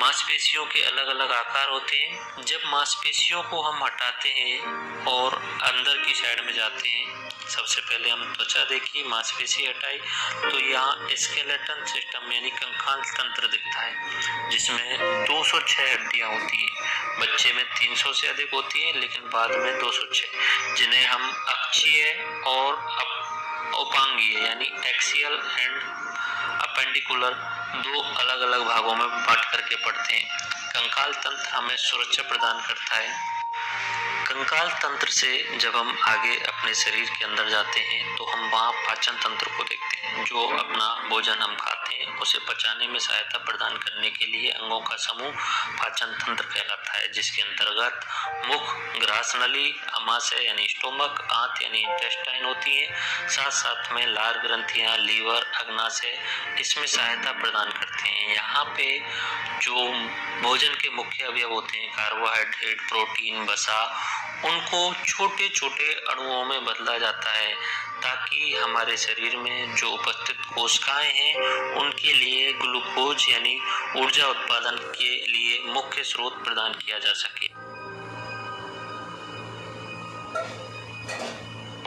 मांसपेशियों के अलग अलग आकार होते हैं। जब मांसपेशियों को हम हटाते हैं और अंदर की साइड में जाते हैं, सबसे पहले हम त्वचा देखी, मांसपेशी हटाई, तो यहाँ स्केलेटन सिस्टम यानी कंकाल तंत्र दिखता है, जिसमें 206 हड्डियां होती हैं। बच्चे में 300 से अधिक होती है, लेकिन बाद में 206, जिन्हें हम अक्षीय और उपांगीय यानी एक्सियल एंड अपेंडिकुलर दो अलग अलग भागों में बांट करके पढ़ते हैं। कंकाल तंत्र हमें सुरक्षा प्रदान करता है। कंकाल तंत्र से जब हम आगे अपने शरीर के अंदर जाते हैं तो हम वहाँ पाचन तंत्र को देखते हैं। जो अपना भोजन हम खाते हैं उसे पचाने में सहायता प्रदान करने के लिए अंगों का समूह पाचन तंत्र कहलाता है, जिसके अंतर्गत मुख, ग्रास नली, आमाशय यानी स्टोमक, आंत यानी इंटेस्टाइन होती है। साथ साथ में लार ग्रंथियां, लीवर, अग्नाशय इसमें सहायता प्रदान करते हैं। यहाँ पे जो भोजन के मुख्य अवयव होते हैं, कार्बोहाइड्रेट, प्रोटीन, वसा, उनको छोटे छोटे अणुओं में बदला जाता है, ताकि हमारे शरीर में जो उपस्थित कोशिकाएं हैं उनके लिए ग्लूकोज यानी ऊर्जा उत्पादन के लिए मुख्य स्रोत प्रदान किया जा सके।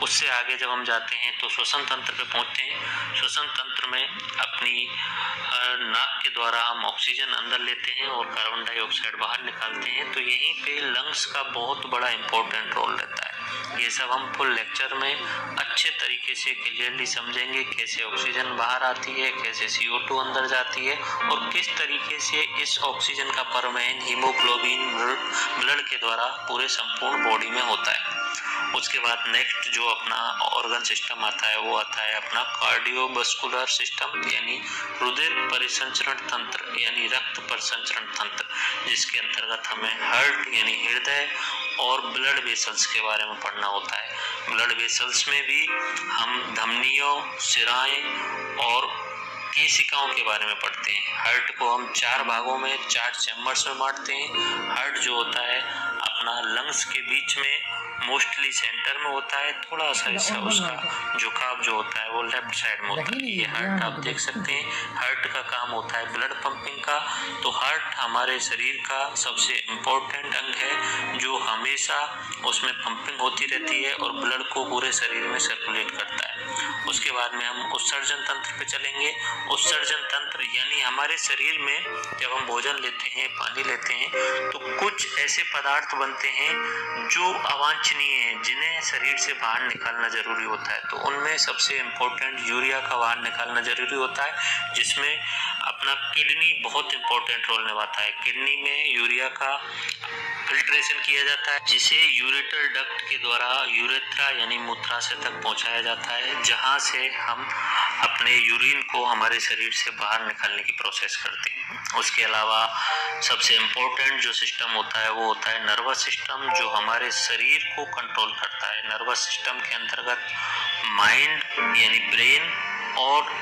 उससे आगे जब हम जाते हैं तो श्वसन तंत्र पे पहुंचते हैं। श्वसन तंत्र में अपनी नाक के द्वारा हम ऑक्सीजन अंदर लेते हैं और कार्बन डाइऑक्साइड बाहर निकालते हैं, तो यहीं पे लंग्स का बहुत बड़ा इंपॉर्टेंट रोल रहता है। ये सब हम फुल लेक्चर में अच्छे तरीके से क्लियरली समझेंगे, कैसे ऑक्सीजन बाहर आती है, कैसे CO2 अंदर जाती है और किस तरीके से इस ऑक्सीजन का परिवहन हीमोग्लोबिन ब्लड के द्वारा पूरे संपूर्ण बॉडी में होता है। उसके बाद नेक्स्ट जो अपना ऑर्गन सिस्टम आता है वो आता है अपना कार्डियोवास्कुलर सिस्टम यानी हृदय परिसंचरण तंत्र यानी रक्त परिसंचरण तंत्र, जिसके अंतर्गत हमें हार्ट यानी हृदय और ब्लड वेसल्स के बारे में पढ़ना होता है। ब्लड वेसल्स में भी हम धमनियों, शिराएं और केशिकाओं के बारे में पढ़ते हैं। हार्ट को हम 4 भागों में 4 चैम्बर्स में बांटते हैं। हार्ट जो होता है अपना लंग्स के बीच में मोस्टली सेंटर में होता है, थोड़ा सा हिस्सा उसका झुकाव जो होता है वो लेफ्ट साइड में होता है। ये हार्ट आप देख सकते हैं। हार्ट का काम होता है ब्लड पंपिंग का, तो हार्ट हमारे शरीर का सबसे इम्पोर्टेंट अंग है जो हमेशा उसमें पंपिंग होती रहती है और ब्लड को पूरे शरीर में सर्कुलेट करता है। उसके बाद में हम उत्सर्जन तंत्र पे चलेंगे। उत्सर्जन तंत्र यानी हमारे शरीर में जब हम भोजन लेते हैं, पानी लेते हैं, तो कुछ ऐसे पदार्थ बनते हैं जो अवांछनीय हैं, जिन्हें शरीर से बाहर निकालना जरूरी होता है। तो उनमें सबसे इम्पोर्टेंट यूरिया का बाहर निकालना जरूरी होता है, जिसमें अपना किडनी बहुत इम्पोर्टेंट रोल निभाता है। किडनी में यूरिया का फिल्ट्रेशन किया जाता है, जिसे यूरेटर डक्ट के द्वारा यूरेथ्रा यानी मूत्राशय तक पहुंचाया जाता है, जहां से हम अपने यूरिन को हमारे शरीर से बाहर निकालने की प्रोसेस करते हैं। उसके अलावा सबसे इम्पोर्टेंट जो सिस्टम होता है वो होता है नर्वस सिस्टम, जो हमारे शरीर को कंट्रोल करता है। नर्वस सिस्टम के अंतर्गत माइंड यानी ब्रेन और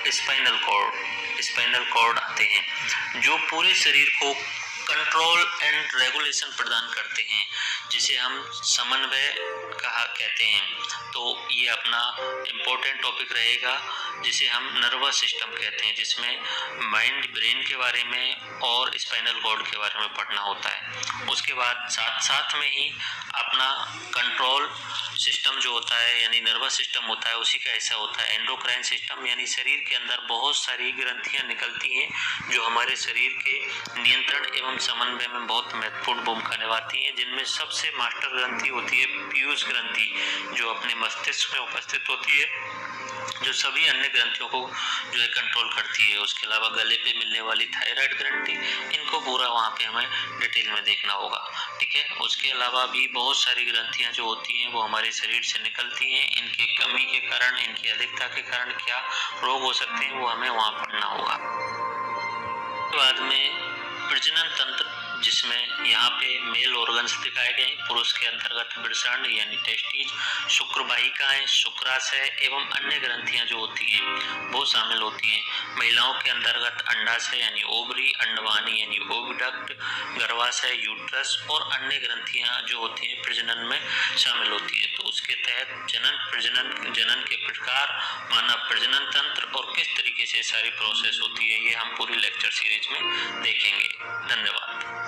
स्पाइनल कॉर्ड आते हैं, जो पूरे शरीर को कंट्रोल एंड रेगुलेशन प्रदान करते हैं, जिसे हम समन्वय कहते हैं। तो ये अपना इम्पोर्टेंट टॉपिक रहेगा, जिसे हम नर्वस सिस्टम कहते हैं, जिसमें माइंड, ब्रेन के बारे में और स्पाइनल कॉर्ड के बारे में पढ़ना होता है। उसके बाद साथ में ही अपना कंट्रोल सिस्टम जो होता है यानी नर्वस सिस्टम होता है, उसी का हिस्सा होता है एंडोक्राइन सिस्टम, यानी शरीर के अंदर बहुत सारी ग्रंथियां निकलती हैं जो हमारे शरीर के नियंत्रण एवं समन्वय में बहुत महत्वपूर्ण भूमिका निभाती हैं। जिनमें सबसे मास्टर ग्रंथि होती है पीयूष ग्रंथि, जो अपने मस्तिष्क में उपस्थित होती है, जो सभी अन्य ग्रंथियों को जो है कंट्रोल करती है। उसके अलावा गले पे मिलने वाली थायराइड ग्रंथि, इनको पूरा वहाँ पे हमें डिटेल में देखना होगा, ठीक है। उसके अलावा भी बहुत सारी ग्रंथियाँ जो होती हैं वो हमारे शरीर से निकलती हैं। इनकी कमी के कारण, इनकी अधिकता के कारण क्या रोग हो सकते हैं वो हमें वहाँ पढ़ना होगा। बाद में प्रजनन तंत्र जिसमें यहाँ पे मेल ऑर्गन्स दिखाए गए। पुरुष के अंतर्गत वृषण यानी टेस्टिज, शुक्रवाहिकाएं, शुक्राशय एवं अन्य ग्रंथियां जो होती हैं वो शामिल होती हैं। महिलाओं के अंतर्गत अंडाशय यानी ओवरी, अंडवानी यानी ओविडक्ट, गर्भाशय यूट्रस और अन्य ग्रंथियां जो होती हैं प्रजनन में शामिल होती है। तो उसके तहत जनन के प्रकार, मानव प्रजनन तंत्र और किस तरीके से सारी प्रोसेस होती है, ये हम पूरी लेक्चर सीरीज में देखेंगे। धन्यवाद।